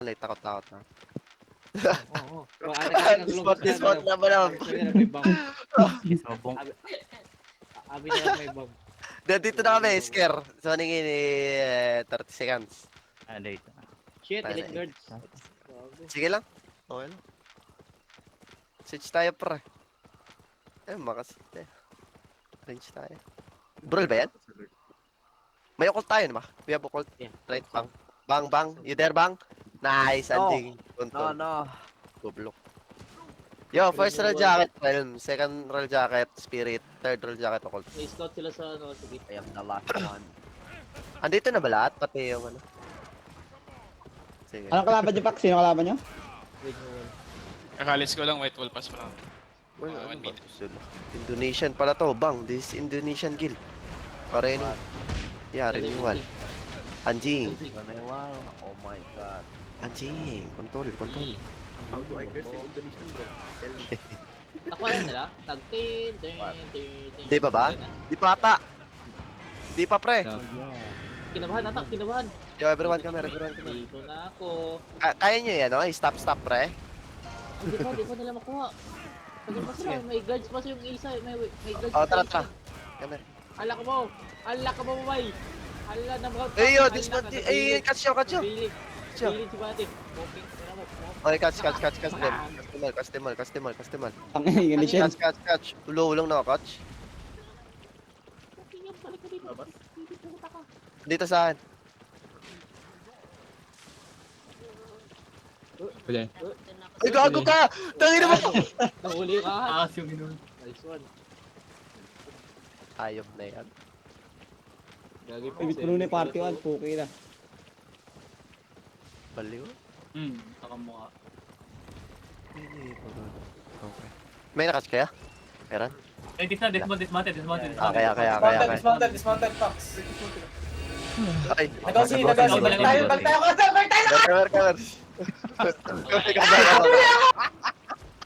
Like, takot-takot na. Oo. Nagkakaroon Dismount na ba naman? Sabi na may bomb. Sobong. Abi na lang may bomb. Dito na kami, scare. So, ningin 30 seconds. Late. Shit, Tayo elite na, guards. Sige lang. Okay lang. Switch tayo, pre. Range tayo. Brawl ba yan? May occult tayo, naman. We have occult. Yeah. Right, bang. Bang. You there, bang? Nice, Anjing. Control. No. Bublok. Yo, first roll jacket, realm. Second roll jacket, spirit. Third roll jacket, occult. May scout sila sa ano, sige. I am the last one. Andito na ba lahat? Pati yung ano? Sige. Anong kalaban niyo, Pak? Sino kalaban niyo? Wait mo wala. Kakalis ko lang, white wall pass pa lang. Well, One ano ba? minute. Sila. Indonesian pala to, bang. This is Indonesian guild. Pareno. Yeah, renewal. Anjing. Oh my god. Anjing. Control. Nakuha na nila? Tag-tin, Di pa ba? Di pa ata. Di pa, pre. Kinabahan, atak, kinabahan. Yo, everyone come here. Dito na ako. Kaya nyo yan, no? Stop, pre. Hindi pa nila makuha. Tagal pa sila, may guards pa yung isa, may guards Oh, pa tara. Come here. Ala ka mo, bay. Ala na mga. Ay, yo, this one. Ay, catch yo. Bilid si Bati. Walking, Okay, catch them. Catch them all. Ang Indonesian. Catch. Ulo na ako, catch. balik ka dito. Dito sa akin. Ay, gago ka! Tangina mo! Nahuli ka. yung minun. Nice one. Ayop na yan. Gagi pa. Ay, puno na yung party 1. Puki na. Baliw. Saka mukha. Okay. May nakas kaya? Meron? Dismounted. Kaya. Dismounted, Fox. Ay. Nagawsi. Balik tayo, Cover.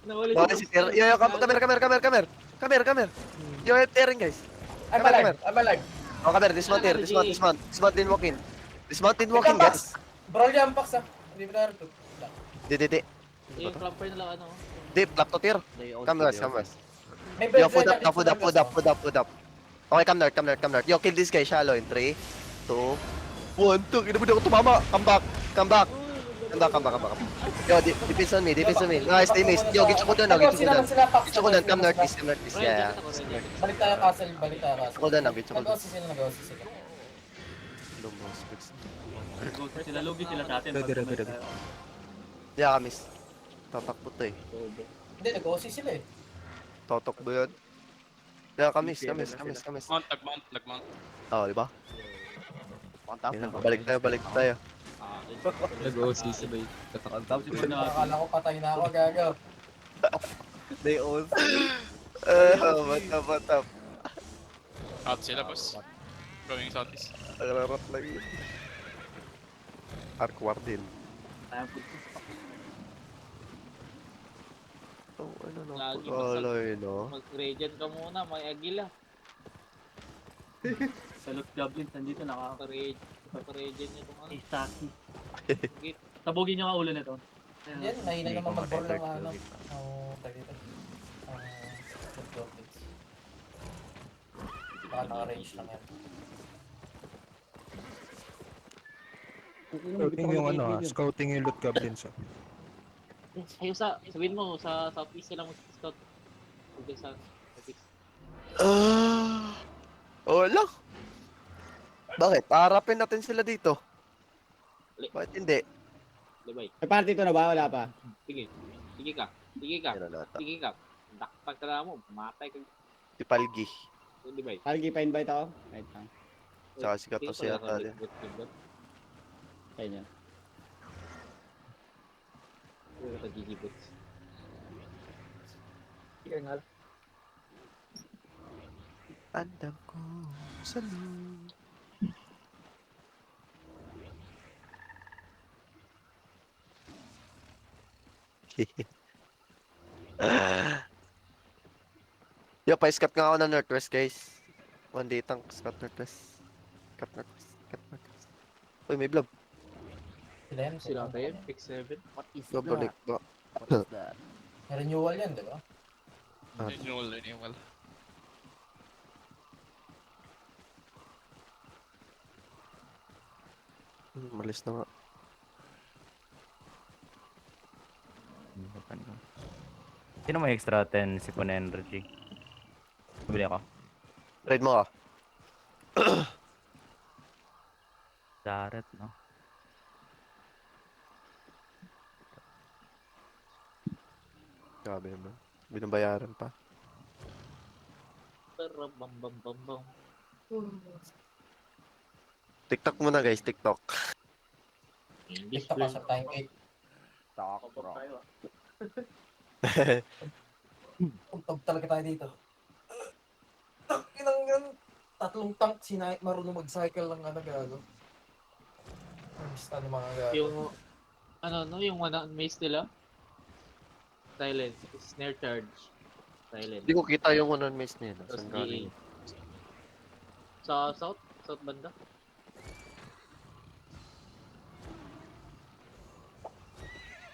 Nahuli Bakit si Ter? Yo, come. Yo, tearing guys. I'm alive. Oh, come here. Dismount here. Dismount din walk in. Dismount din walk in, guys. Bro, yan, Fox, ah. Hindi mo na rin. Di. Yung clamper na lang ano. Di, flap to tier. Come west. May Yo, bird food up. Okay, come north. Yo, kill this guy shallow in 3, 2, 1, 2. Hindi ako tumama. Come back. Yo, defense on me. Nice, they missed. Yo, get ko doon. Get ko doon. Come northeast. Yeah. Balik tayo, Castle. Get ko doon. Nagawsi sila. Sila logi sila sa atin. Yeah, miss. Tatakbo to eh. Hindi, nagawsi sila eh. Totok ba yun? Yeah, kamis. Nag-mount. Oh, di ba? Balik tayo. Nag-OC sabay. Akala ko patay na ako, gagaw. They all. Matap. Out sila, boss. Going southeast. Agararap lang yun. Arkwar din. Oh, ano no? Lagi Pagkaloy, no? Mag-regen ka muna, may agila. Salute Goblins, nandito Pag-regen niya itong ano. Staki. Tabugin nyo nga ulo nito. Yan, mahina naman mag-ball ng ano. Tag dito. Good goblins. Baka naka-range lang yan. Scouting yung scouting yung loot goblins. Ayun sabihin mo, sa southeast sila mag-scout. Huwag sa southeast. Wala. Bakit? Paharapin natin sila dito. Bakit hindi? Libay. May party to na ba? Wala pa. Sige ka. Meron ata. Dakpag ka na mo, matay ka. Tipalgi. Libay. Palgi, pa-invite ako. Right lang. Tsaka si Kato siya tayo. Kaya niya. Pag-gigibots. Andam ko sa loob. Yo, pa-scout nga ako ng Northwest, guys. One day tank, scout Northwest. Uy, may blob. Sila yan. Sila tayo, X7. Babalik ba? May renewal yan, di ba? Renewal. Malis na nga. Sino may extra 10 sipon energy? Bili ako. Trade mo ka. Daret, no? Grabe naman. Binabayaran pa. Pero bam bam bam bam. TikTok muna guys, TikTok. English TikTok learn. sa time 8. Puntog talaga tayo dito. Inang yan. Tatlong tank marunong mag-cycle lang gago. Basta ng mga gago. Yung, yung maze nila? Silent. Snare charge. Silent. Hindi ko kita yung one miss niya. Tapos Saan galing? GA. Sa south? South banda?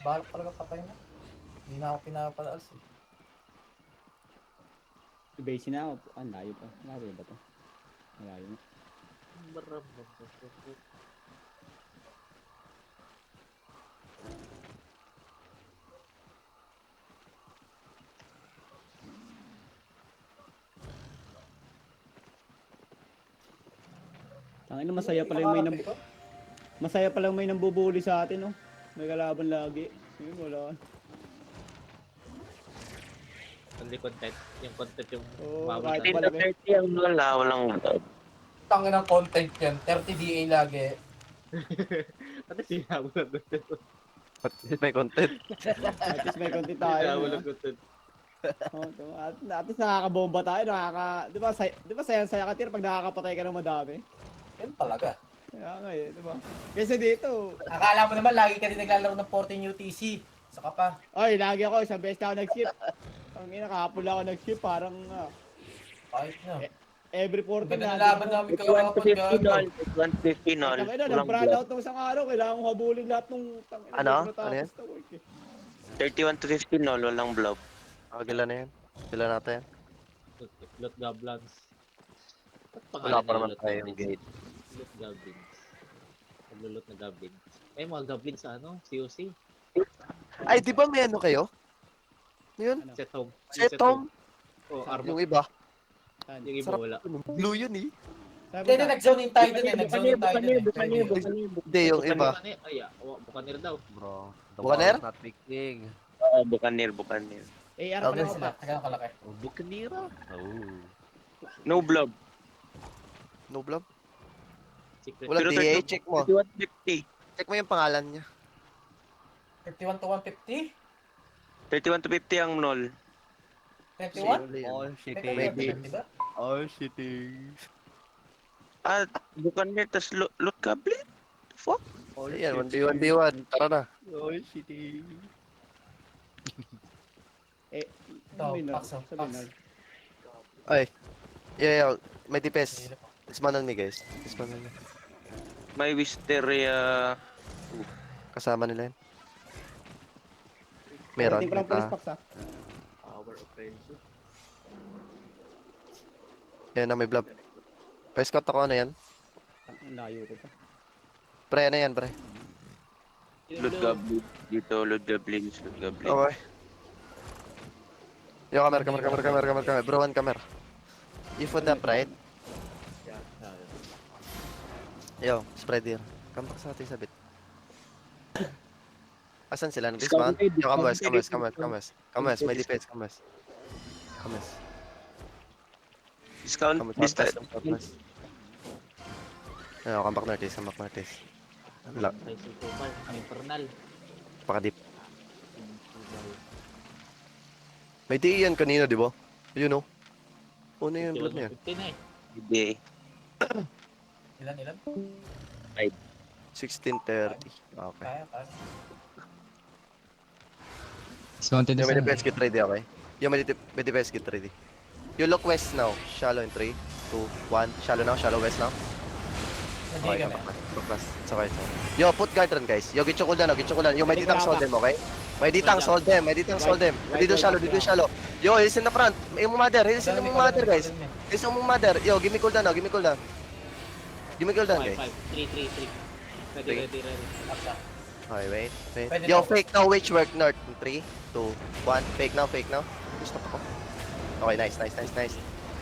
Balak talaga patay na. Hindi na ako pinapalaas eh. Base na ako. Ah, layo pa. Layo ba to? Layo na. Baram bam bam bam bam. Tangina, masaya pala yung masaya pala yung may nambubuli sa atin, no? May kalaban lagi. Yun, wala. Only content. Yung content yung Oo, mababa kahit sa- pala. walang Tangin ng content yan. 30 DA lagi. Ano sinabot na content? At may content. At least may konti tayo. Sinabot no? na content. Oo, at least nakakabomba tayo. Di ba saya ka tir pag nakakapatay ka ng madami? Yan talaga. Kaya nga eh, di ba? Kasi dito, Akala mo naman lagi ka din naglalaro ng 14 UTC. Saka pa. ay, lagi ako, isang beses na ako nag-ship. Ang ina, kahapon lang ako nag-ship, parang Kahit na. every 14 Ganda na. na laban namin kahapon gago. 150 nol. Tangina, nag-brand out nung isang araw, kailangan kong habulin lahat nung tangina. Ano? bago natapos Ano yan? na work, eh. 31 to 50 nol, walang blob. Gila na yan. Gila natin. Lot Goblins. Ba't Wala pangalan pa nila naman Lot tayong Goblins? gate. Lot Goblins. Naglulot na Goblins. Eh, mga Goblins sa COC. Ay, di ba may ano kayo? Ano yun? Ano? Set home. Set home? Oh, Armor. Yung iba. Saan? Yung iba Sarap. wala. Blue yun eh. Sabi Hindi, na, nag-zone in tayo dun eh. Nag-zone in tayo dun eh. Hindi, yung iba. Ay, Buccaneer daw. Bro. Bukaner? Not picking. Bukanir. AR pa Okay, lang ako Sila, pa. tagal kalaki. Bukanira. Oh. No blob. No blob? Secret. Wala Pero DA, 31 check mo. 51 Check mo yung pangalan niya. 51 to 150? 50. 31 to 50 ang nol. 21? All Teka, shitting. Maybe. 50 ba? All shitting. Ah, Bukanir, tas loot goblin? Fuck? All Ayan, 1v1v1. Tara na. All shitting. Ito, Sabi na, Pax, oh, sabi Pax. na. Ay. Yeah. May DPS. Disman on me guys. Disman on me. May Wisteria. Kasama nila yun. Meron. Waiting ko lang police packs, ha. Power of friendship. Yan na may blob. Pa-scout ako ano yan? Ang layo ko pa. Pre, ano yan pre? Loot goblin. Dito, loot goblins. Okay. Yo, kamer. Bro, one kamer. You food up, right? Yo, spread here. Come back sa ating sabit. Asan sila? Nag-dismount? Yo, come west. May defense, come west. Discount. Come west. Yo, come back northeast. Wala, Tayo sa Tupal. Infernal. paka-deep. May DE yan kanina, di ba? Yun o. Una yun, blood na yan. 50 na eh. Hindi. Ilan? 16:30. Okay. Kaya. Yung may defense kit ready, okay? Yung may defense kit ready. You look west now. Shallow in 3, 2, 1. Shallow now, shallow west now. Okay, backpass. Sakay. Yo, put guard run guys. Yo, get your cooldown, get your cooldown. Yo, may ditang solve them, okay? May ditang solve them, may ditang solve them. Dito shallow. Yo, he's in the front. Yung mother, he's in the mother guys. He's in the mother. Yo, give me cooldown now, give me cooldown. Give me cooldown 5, guys. 5, 3, 3, 3. Ready. Okay, wait. Pwede Yo, daw. fake now, which work north. 3, 2, 1. Fake now. Stop ako. Okay, nice.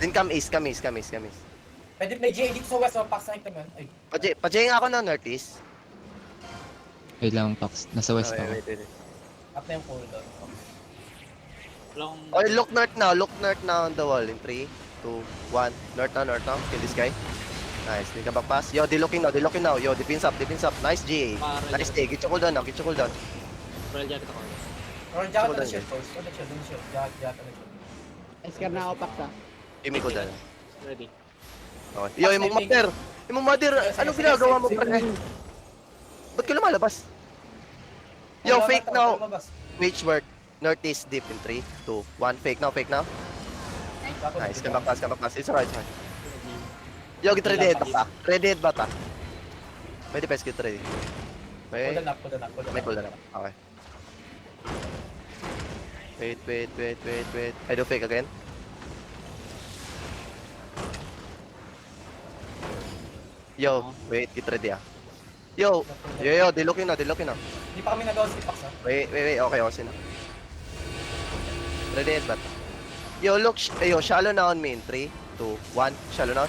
Then come east. Pwede may GA dito sa west, pack sa naman. Ay, Pajay nga ako ng northeast. Wait lang, Pax. Nasa west Okay, ako. wait. up na yung cooldown. Long. Okay, look north now on the wall. In 3, 2, 1. North now. Kill this guy. Nice, di ka backpass. Yo, di looking now. Yo, defense up. Nice GA. Nice GA. Get your cooldown now. Royal jacket ako. Roll jacket on the shield, boys. On the shield. Jacket on the shield. Isker na ako, Pax, ha. Give me cooldown. Ready. Okay. Yo, imong mother. Anong ginagawa mo, pre? Ba't ka lumalabas? Yo, fake now. Which work? Northeast deep in 3, 2, 1. Fake now. Nice, come back. It's alright. Yo, get ready head back. May defense, get ready. May Cooldown up. may cooldown na. Okay. Wait. I do fake again. Yo, wait, get ready ah. Yo, di looking na. Hindi pa kami nagawa si Pax, ha? Wait, okay, sino? Ready head bat. Yo, look, shallow na on me in 3, 2, 1. Shallow now.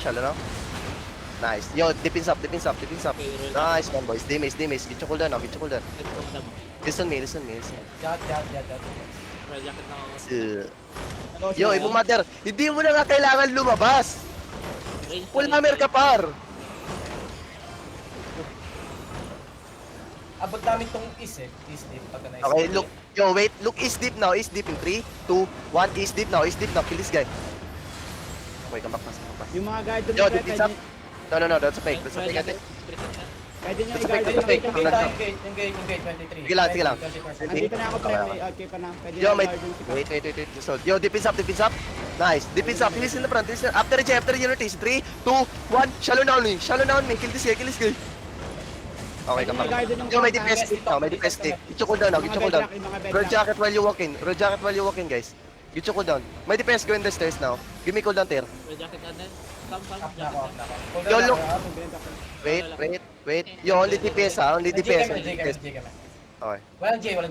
Nice. Yo, defense up. Okay, royal Nice one, boys. Dimis. Get your cooldown now. jacket. Listen me. Jacket. Royal jacket na ako. Yo, ibang mother, hindi mo na nga kailangan lumabas. Full hammer ka par. Abot namin tong east, eh. East deep, pagka na Okay, look. Yo, wait. Look east deep now. East deep in 3, 2, 1. East deep now. Kill this guy. Okay, come back. Yung mga guard doon, Yo, pre, defense up. No. That's a fake. Royal jacket. pwede nyo That's a i-guard fake, yung fake. nakita. Engage, 23. Sige lang. 20%. Andito na ako, pre. Okay. May okay pa na. Pwede Yo, nyo may... i-guard yung si Pax. Wait. Just hold. Yo, defense up. Nice. Defense up. He's in the front. After unity. 3, 2, 1. Shallow down me. Kill this guy. Okay, come back. Yo, may defense stick now. Get your cooldown now. Yung mga bedrock, yung mga Red bedrock. jacket while you walk in, guys. Get your cooldown. May defense go in the stairs now. Give me cooldown, Ter. Royal jacket na din. Come. Up na ako. Yo, look. Cooldown Wait. Yo, only DPS ha. Only DPS. Okay. Walang J.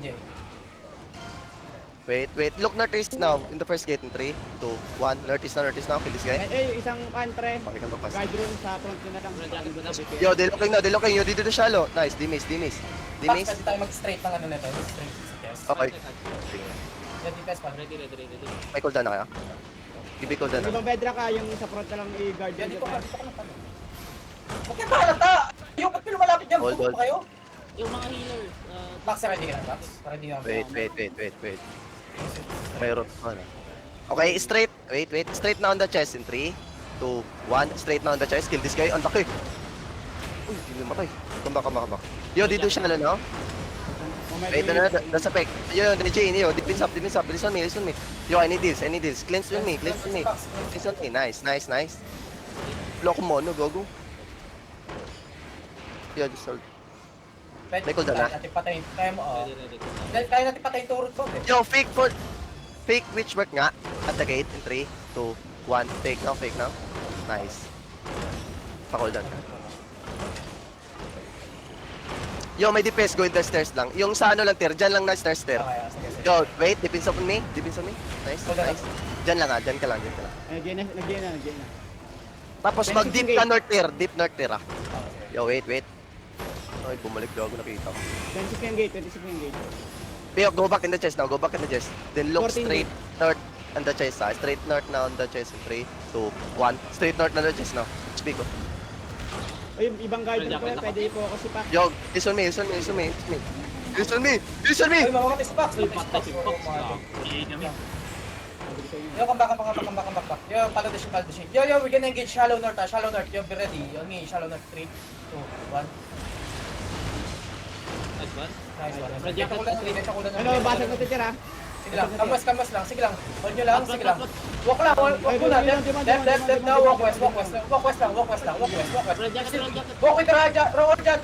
Wait. Look northeast now. In the first gate in 3, 2, 1. Northeast now. Kill this guy. Isang pan, pre. Okay, come back. Guard room sa front nyo na lang. Royal jacket na din. Yo, they looking. Yo, dito to shallow. Nice. Dimis. Pax, pwede tayo mag-straight ng ano nito. Straight sa chest. Okay. Yan, defense pa. Ready. May cooldown na kaya? Give me cooldown Yung na. ibang bedrock ka, yung sa front na lang i-guard Yan, yun. dito ka lang pala. Huwag kayo makalata! Yung ba't kayo lumalapit dyan? Hold. Pupunta kayo? Yung mga healers. Pax, ready ka na, Pax? Ready ka na. Wait. Mayroon. Ano? Okay, straight. Wait. Straight na on the chest in 3, 2, 1. Straight na on the chest. Kill this guy. Ang laki. Uy, hindi matay. Come back. Yo, dito siya na, no? Wait, that's a fake. Yo, Jane, defense up. Listen me. Yo, I need deals. Cleanse with me. Nice. Block mo, no, gogo. Yo, just hold. Pwede May cooldown na? natin patayin. Kaya mo, Ready. Kaya natin patayin turret ko, eh. Yo, fake witch work nga. At the gate in 3, 2, 1. Fake now. Nice. Pa-cooldown ka. Yo, may DPS go in the stairs lang. Yung sa ano lang, Ter. Dyan lang na stairs, Ter. Okay, sige. Yo, wait. Defense on me. Nice. Dyan lang. Dyan ka lang. Nagyan na. Tapos Defensive mag-deep gate. ka north, Ter. Deep north, Ter, ah. Okay. Yo, wait. Ay, bumalik daw ako nakita ko. 26 yung gate. Yo, go back in the chest now. Then look 14 straight north on the chest, ah. Straight north na on the chest in 3, 2, 1. Straight north na on the chest now. HP ko. O yung ibang guard room, pre. Pwede i-focus si Pax. Yo, listen me. Ay, mamamatay si Pax. Uy, patay si Fox. EA kami. Yo, come back. Yo, follow the shield. Yo, we're gonna engage shallow north. Yo, be ready. Yo, shallow north. 3, 2, 1. Nice one. Nice one. Royal jacket. Dito ko lang Ano, basag na titira. Sige lang, kamas lang, sige lang. Hold nyo lang, sige lang. Walk lang, walk muna. Left, now, walk west lang. Walk west. Roll jacket, roll jacket. Walk with the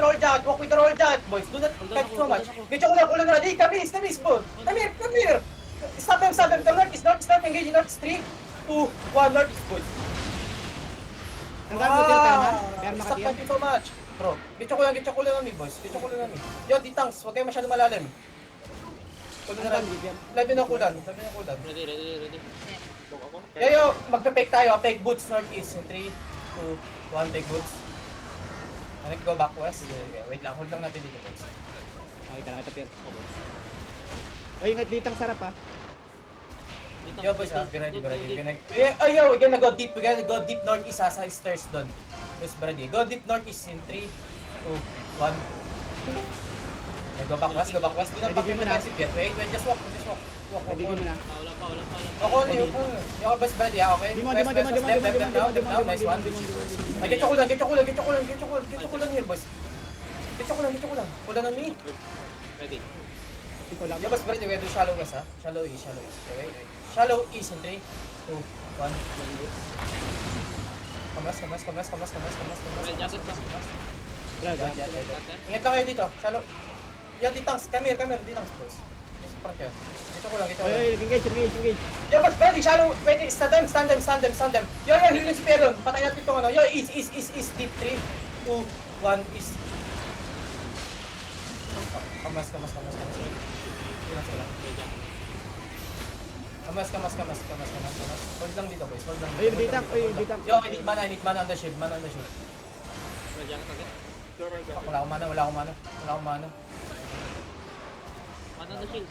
roll jab. Walk with the roll jab, boys. Do not catch so much. Get your ulan ready. Come here, bro. Come here. Stop them. The north is engaging. North is 3, 2, 1, north is boys. Ang dami ko perma. Perma ka Stop tiyan. catching so much. Bro, get your ulan on me, boys. Get your ulan on me. Yo, Ditangs, huwag kayo masyado malalim. Kulan na rin. Labi ng kulan. Ready. Go ako. Yo, magpe-fake tayo. Fake boots, northeast. 3, 2, 1, fake boots. Ano go back west? Okay, wait lang, hold lang natin dito, boys. Okay, kala kita Pier. Ay, ingat ditang sarap ha. Yo, boys, be ready. Yo, we're gonna go deep northeast sa stairs doon. Boys, be ready. Go deep northeast in 3, 2, 1. Okay, go back west. Do not back in the exit yet. Wait, just walk. Pwede ko na. Wala pa. Ako, yo, boys, be ready, okay? Di mo. Left now, nice one. Ay, get your kulan here, boys. Get your kulan. Kulan on me. Ready. Ikaw lang. Yo, boys, be ready. We do shallow west, ha? Shallow east. Okay, wait. Shallow east in 3, 2, 1. Kamas. Roll jacket pa. Ingat lang kayo dito. Shallow. Yo, Ditangs, come here, Ditangs, boys. Parang kayo. Dito ko lang. Ay, engage. Yo, boys, ready, shallow. Wait, stand them. Yo, heal yung spear doon. Patay natin itong ano. Yo, east, deep 3, 2, 1, east. Kamas. Kamas. Hold lang dito, boys. Ay, ditang. Yo, I need mana on the shield. Roll jacket agad. Wala akong mana. Mana na shield.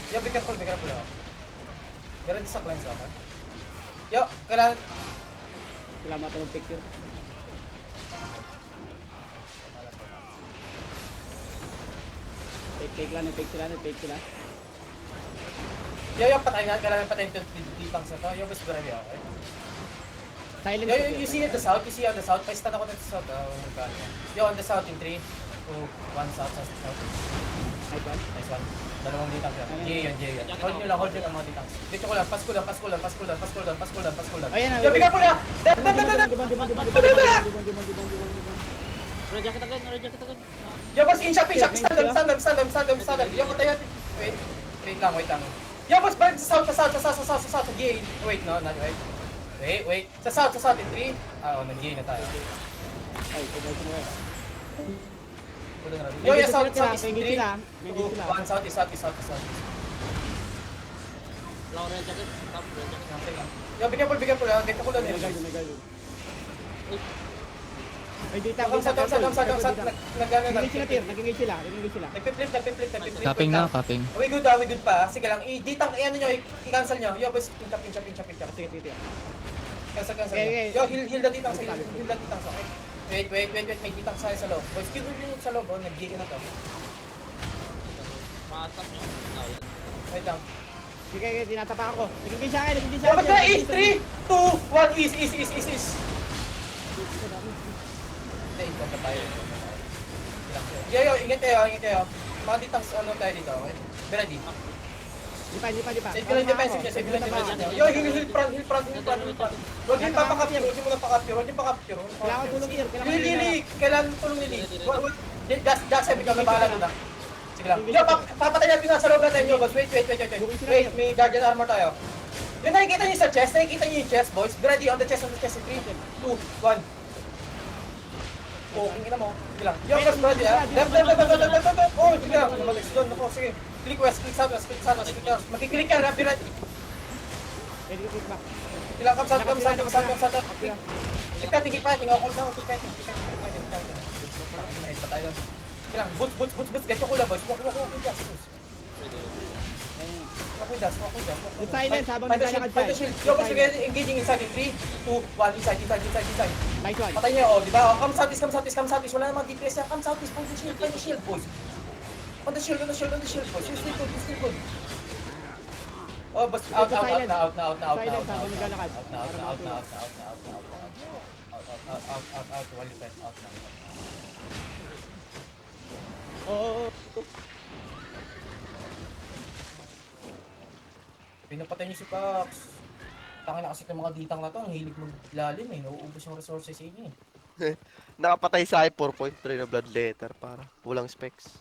Yo, be careful. Meron sa clients ako. Yo, kailangan... Salamat ang picture. Fake sila. Yo, kailangan patayin ito ditang sa to. Yo, best ready ako, okay? Silence. Yo, you see on the south. Pa-stand ako dito sa south. Yo, on the south in 3, 2, 1, south. Nice one. Dalawang ditang siya. Jay. Hold nyo lang mga ditang. Dito ko lang, pasko lang. Ayan na. Yo, bigyan ko na! Roll jacket agad. Yo, boss, in shop. Stand them. Yo, patay natin. Wait lang. Yo, boss, balik sa south. Jay. Wait, no, not right. Wait. Sa south in 3. Nag-Jay na tayo. Ay, kumay. Yo, south is 3, Engage 2, sila. 1, south is. Wala ko roll jacket. Stop, roll jacket. Yo, bigyan ko lang. Dito ko lang May nila. guard. Ay, ditang. Come south. Nag-engage sila. Nagpiplit. Capping na. We good pa. Sige lang. Ditang, i-cancel nyo. Yo, boys, pinchap. Sige. Cancel. Okay. Yo, heal the ditang sa okay? Wait. May ditang sa loob. Boys, keep moving sa loob. Nag-gig na to. Maasap nyo. Wala. Wait lang. Sige, tinatapa ako. Nag-engage sa akin. Yo, ba't na? East, 3, 2, 1, east. Hindi, ito tayo. Yo, ingat kayo. Mga ditang tayo dito, okay? Be ready. Di pa. Save ko lang yung defensive niya. Yo, heal front. Huwag yung papakapture. Kailangan tulong here. Kailangan tulong nili. Jack, sabi ko, bahala doon na. Sige lang. Yo, papatay natin na sa loob natin nyo, boss. Wait. May guardian armor tayo. Yung nakikita nyo sa chest, boys. Be ready on the chest in 3, 2, 1. Oh, kingin mo. Sige lang. Yo, boss, ready ha. Left. Oh, sige lang. Doon, sige. Click west, click south. Makiklik ka, be ready. Ready to click back. Ilang come south. Tingin pa, tingin ako na. Nice, patay doon. Ilang, boots. Get yung kula, boys. Walk with us. Walk with us. Yung silence habang Find the naglalakad shield. tayo. Yo, boss, engaging inside in 3, 2, 1, inside. Nice one. Patay niya, di ba? Come southeast. Wala namang DPS yan. Come southeast, find the shield, boys. On the shield, boys. You still good. Oh, boss, out na. Silence habang naglalakad. Out. While you out na. Oo. patay niyo si Pax. Tangin na kasi ng mga ditang na to, ang hilig maglalim eh. Nauubos yung resources sa inyo eh. Nakapatay sa akin 4.3 na blood letter para. Walang specs.